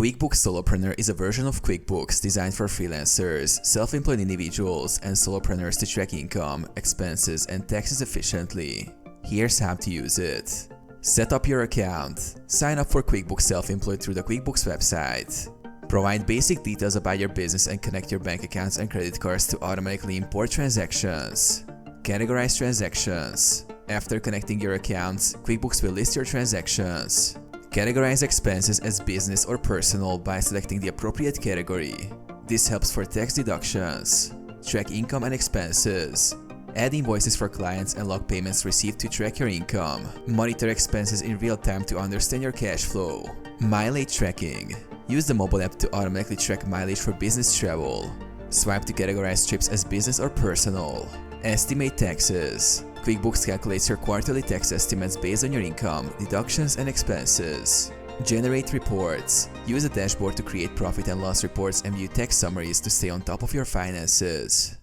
QuickBooks Solopreneur is a version of QuickBooks designed for freelancers, self-employed individuals, and solopreneurs to track income, expenses, and taxes efficiently. Here's how to use it. Set up your account. Sign up for QuickBooks Self-Employed through the QuickBooks website. Provide basic details about your business and connect your bank accounts and credit cards to automatically import transactions. Categorize transactions. After connecting your accounts, QuickBooks will list your transactions. Categorize expenses as business or personal by selecting the appropriate category. This helps for tax deductions. Track income and expenses. Add invoices for clients and log payments received to track your income. Monitor expenses in real time to understand your cash flow. Mileage tracking. Use the mobile app to automatically track mileage for business travel. Swipe to categorize trips as business or personal. Estimate taxes. QuickBooks calculates your quarterly tax estimates based on your income, deductions, and expenses. Generate reports. Use a dashboard to create profit and loss reports and view tax summaries to stay on top of your finances.